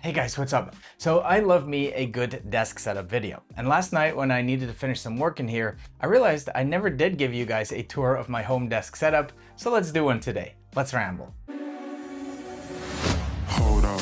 Hey guys, what's up? So I love me a good desk setup video. And last night when I needed to finish some work in here, I realized I never did give you guys a tour of my home desk setup. So let's do one today. Let's ramble. Hold up,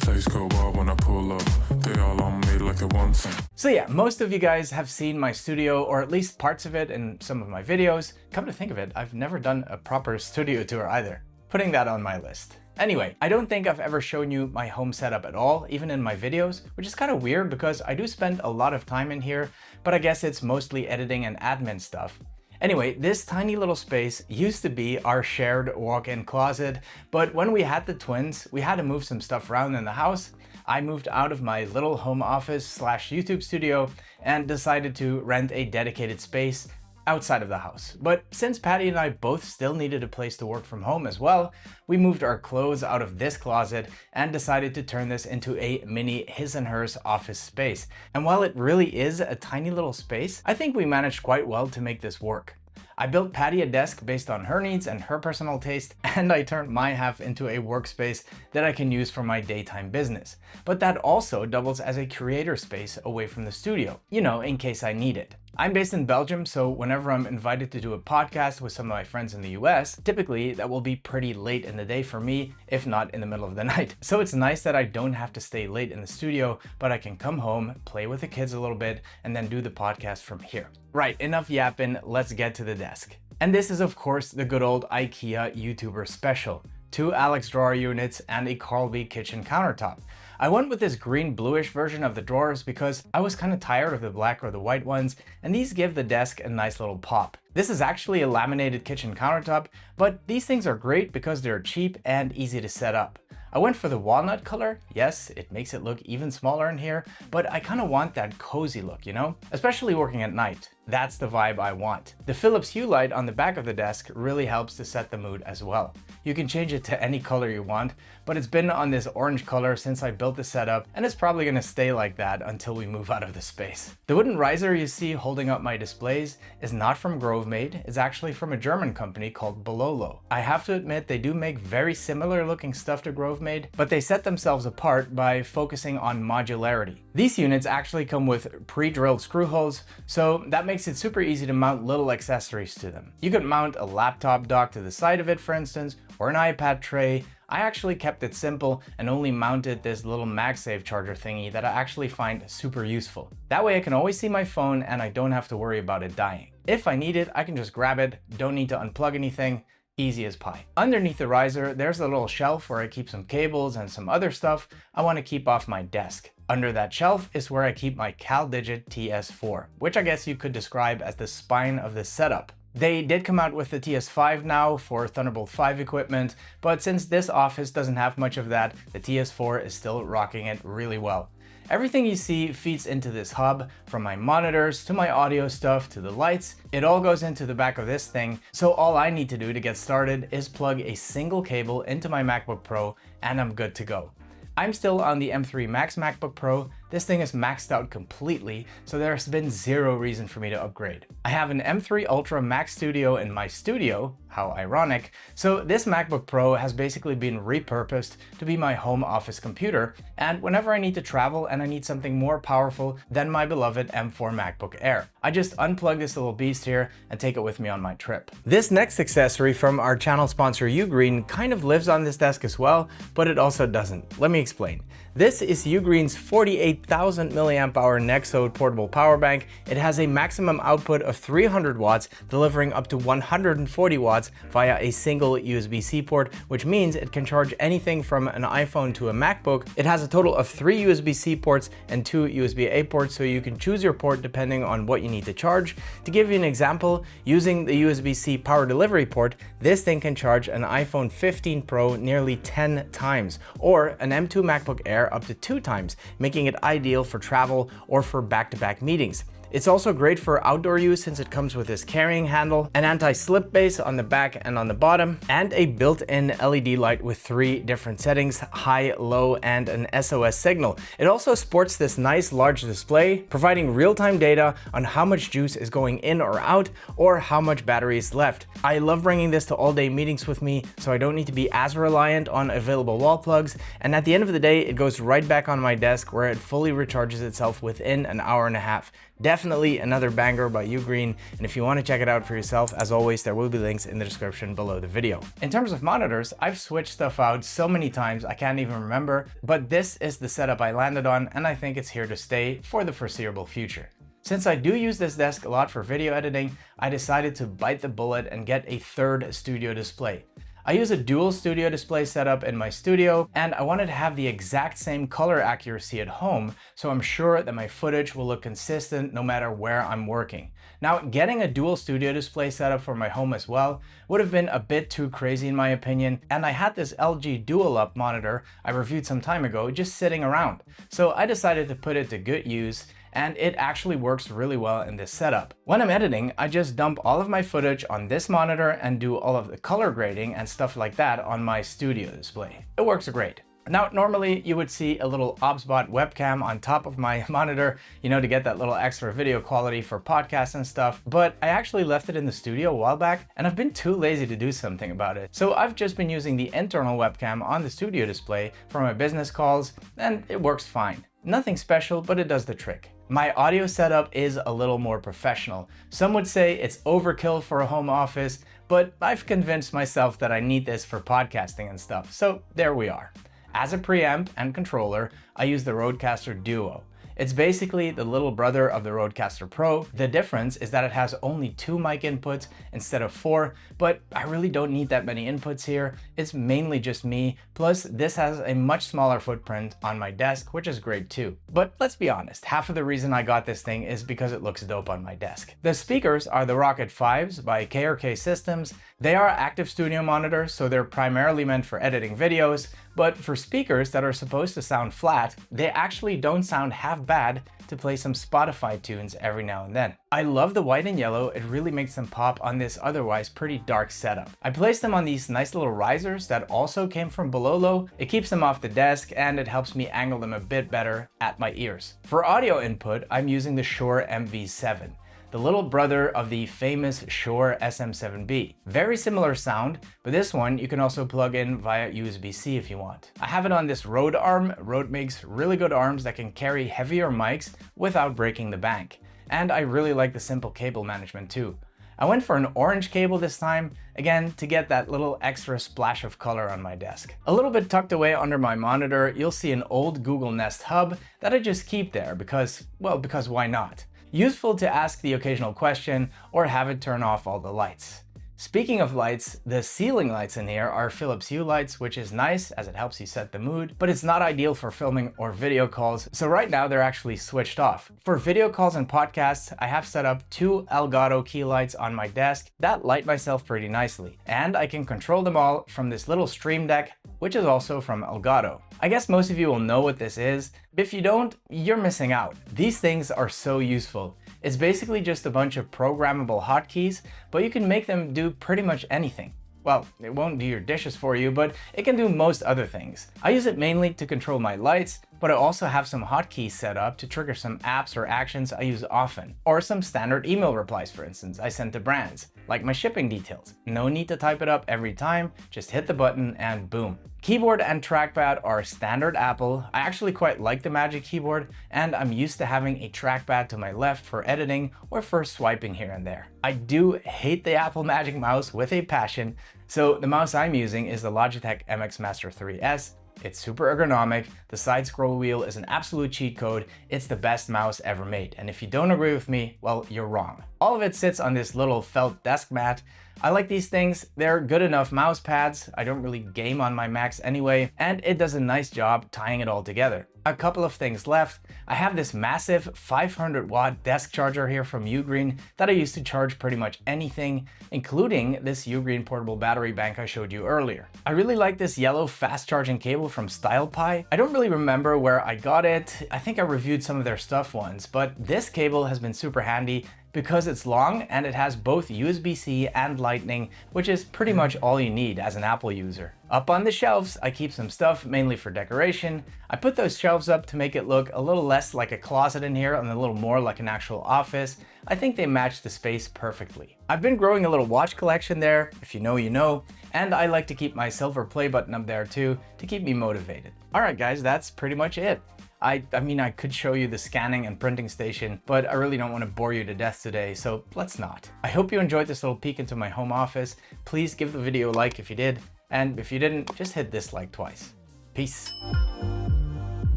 place go wild when I pull up. They all on me like it wants them. So yeah, most of you guys have seen my studio, or at least parts of it in some of my videos. Come to think of it, I've never done a proper studio tour either. Putting that on my list. Anyway, I don't think I've ever shown you my home setup at all, even in my videos, which is kind of weird because I do spend a lot of time in here, but I guess it's mostly editing and admin stuff. Anyway, this tiny little space used to be our shared walk-in closet, but when we had the twins, we had to move some stuff around in the house. I moved out of my little home office slash YouTube studio and decided to rent a dedicated space outside of the house. But since Patty and I both still needed a place to work from home as well, we moved our clothes out of this closet and decided to turn this into a mini his and hers office space. And while it really is a tiny little space, I think we managed quite well to make this work. I built Patty a desk based on her needs and her personal taste, and I turned my half into a workspace that I can use for my daytime business. But that also doubles as a creator space away from the studio, you know, in case I need it. I'm based in Belgium, so whenever I'm invited to do a podcast with some of my friends in the US, typically that will be pretty late in the day for me, if not in the middle of the night. So it's nice that I don't have to stay late in the studio, but I can come home, play with the kids a little bit, and then do the podcast from here. Right, enough yapping, let's get to the desk. And this is of course the good old IKEA YouTuber special. 2 Alex drawer units and a Carlby kitchen countertop. I went with this green bluish version of the drawers because I was kind of tired of the black or the white ones, and these give the desk a nice little pop. This is actually a laminated kitchen countertop, but these things are great because they're cheap and easy to set up. I went for the walnut color. Yes, it makes it look even smaller in here, but I kind of want that cozy look, you know? Especially working at night. That's the vibe I want. The Philips Hue light on the back of the desk really helps to set the mood as well. You can change it to any color you want, but it's been on this orange color since I built the setup, and it's probably gonna stay like that until we move out of the space. The wooden riser you see holding up my displays is not from Grovemade, it's actually from a German company called Bololo. I have to admit they do make very similar looking stuff to Grovemade, but they set themselves apart by focusing on modularity. These units actually come with pre-drilled screw holes, so that makes it super easy to mount little accessories to them. You could mount a laptop dock to the side of it, for instance, or an iPad tray. I actually kept it simple and only mounted this little MagSafe charger thingy that I actually find super useful. That way I can always see my phone and I don't have to worry about it dying. If I need it, I can just grab it, don't need to unplug anything. Easy as pie. Underneath the riser, there's a little shelf where I keep some cables and some other stuff I want to keep off my desk. Under that shelf is where I keep my CalDigit TS4, which I guess you could describe as the spine of the setup. They did come out with the TS5 now for Thunderbolt 5 equipment, but since this office doesn't have much of that, the TS4 is still rocking it really well. Everything you see feeds into this hub, from my monitors to my audio stuff to the lights. It all goes into the back of this thing, so all I need to do to get started is plug a single cable into my MacBook Pro and I'm good to go. I'm still on the M3 Max MacBook Pro. This thing is maxed out completely, so there's been zero reason for me to upgrade. I have an M3 Ultra Mac Studio in my studio, how ironic, so this MacBook Pro has basically been repurposed to be my home office computer, and whenever I need to travel and I need something more powerful than my beloved M4 MacBook Air, I just unplug this little beast here and take it with me on my trip. This next accessory from our channel sponsor Ugreen kind of lives on this desk as well, but it also doesn't. Let me explain. This is Ugreen's 48,000 mAh Nexode portable power bank. It has a maximum output of 300 watts, delivering up to 140 watts via a single USB-C port, which means it can charge anything from an iPhone to a MacBook. It has a total of 3 USB-C ports and 2 USB-A ports, so you can choose your port depending on what you need to charge. To give you an example, using the USB-C power delivery port, this thing can charge an iPhone 15 Pro nearly 10 times, or an M2 MacBook Air up to 2 times, making it ideal for travel or for back-to-back meetings. It's also great for outdoor use since it comes with this carrying handle, an anti-slip base on the back and on the bottom, and a built-in LED light with 3 different settings, high, low, and an SOS signal. It also sports this nice large display, providing real-time data on how much juice is going in or out, or how much battery is left. I love bringing this to all-day meetings with me, so I don't need to be as reliant on available wall plugs, and at the end of the day, it goes right back on my desk where it fully recharges itself within an hour and a half. Definitely another banger by Ugreen, and if you want to check it out for yourself, as always, there will be links in the description below the video. In terms of monitors, I've switched stuff out so many times I can't even remember, but this is the setup I landed on, and I think it's here to stay for the foreseeable future. Since I do use this desk a lot for video editing, I decided to bite the bullet and get a 3rd studio display. I use a dual studio display setup in my studio, and I wanted to have the exact same color accuracy at home, so I'm sure that my footage will look consistent no matter where I'm working. Now, getting a dual studio display setup for my home as well would have been a bit too crazy in my opinion, and I had this LG Dual Up monitor I reviewed some time ago just sitting around. So I decided to put it to good use, and it actually works really well in this setup. When I'm editing, I just dump all of my footage on this monitor and do all of the color grading and stuff like that on my studio display. It works great. Now, normally you would see a little OBSBot webcam on top of my monitor, you know, to get that little extra video quality for podcasts and stuff, but I actually left it in the studio a while back and I've been too lazy to do something about it. So I've just been using the internal webcam on the studio display for my business calls, and it works fine. Nothing special, but it does the trick. My audio setup is a little more professional. Some would say it's overkill for a home office, but I've convinced myself that I need this for podcasting and stuff, so there we are. As a preamp and controller, I use the Rodecaster Duo. It's basically the little brother of the Rodecaster Pro. The difference is that it has only 2 mic inputs instead of 4, but I really don't need that many inputs here. It's mainly just me, plus this has a much smaller footprint on my desk, which is great too. But let's be honest, half of the reason I got this thing is because it looks dope on my desk. The speakers are the Rocket 5s by KRK Systems. They are active studio monitors, so they're primarily meant for editing videos, but for speakers that are supposed to sound flat, they actually don't sound half bad to play some Spotify tunes every now and then. I love the white and yellow, it really makes them pop on this otherwise pretty dark setup. I placed them on these nice little risers that also came from Bololo. It keeps them off the desk and it helps me angle them a bit better at my ears. For audio input, I'm using the Shure MV7. The little brother of the famous Shure SM7B. Very similar sound, but this one you can also plug in via USB-C if you want. I have it on this Rode arm. Rode makes really good arms that can carry heavier mics without breaking the bank. And I really like the simple cable management too. I went for an orange cable this time, again, to get that little extra splash of color on my desk. A little bit tucked away under my monitor, you'll see an old Google Nest hub that I just keep there because why not? Useful to ask the occasional question or have it turn off all the lights. Speaking of lights, the ceiling lights in here are Philips Hue lights, which is nice as it helps you set the mood, but it's not ideal for filming or video calls, so right now they're actually switched off. For video calls and podcasts, I have set up 2 Elgato key lights on my desk that light myself pretty nicely, and I can control them all from this little Stream Deck, which is also from Elgato. I guess most of you will know what this is, but if you don't, you're missing out. These things are so useful. It's basically just a bunch of programmable hotkeys, but you can make them do pretty much anything. Well, it won't do your dishes for you, but it can do most other things. I use it mainly to control my lights, but I also have some hotkeys set up to trigger some apps or actions I use often, or some standard email replies, for instance, I send to brands, like my shipping details. No need to type it up every time, just hit the button and boom. Keyboard and trackpad are standard Apple. I actually quite like the Magic Keyboard, and I'm used to having a trackpad to my left for editing or for swiping here and there. I do hate the Apple Magic Mouse with a passion, so the mouse I'm using is the Logitech MX Master 3S. It's super ergonomic, the side scroll wheel is an absolute cheat code, it's the best mouse ever made, and if you don't agree with me, well, you're wrong. All of it sits on this little felt desk mat. I like these things. They're good enough mouse pads. I don't really game on my Macs anyway, and it does a nice job tying it all together. A couple of things left. I have this massive 500 watt desk charger here from Ugreen that I use to charge pretty much anything, including this Ugreen portable battery bank I showed you earlier. I really like this yellow fast charging cable from StylePi. I don't really remember where I got it. I think I reviewed some of their stuff once, but this cable has been super handy because it's long and it has both USB-C and Lightning, which is pretty much all you need as an Apple user. Up on the shelves, I keep some stuff mainly for decoration. I put those shelves up to make it look a little less like a closet in here and a little more like an actual office. I think they match the space perfectly. I've been growing a little watch collection there, if you know, you know, and I like to keep my silver play button up there too to keep me motivated. All right, guys, that's pretty much it. I mean, I could show you the scanning and printing station, but I really don't want to bore you to death today, so let's not. I hope you enjoyed this little peek into my home office. Please give the video a like if you did, and if you didn't, just hit dislike twice. Peace.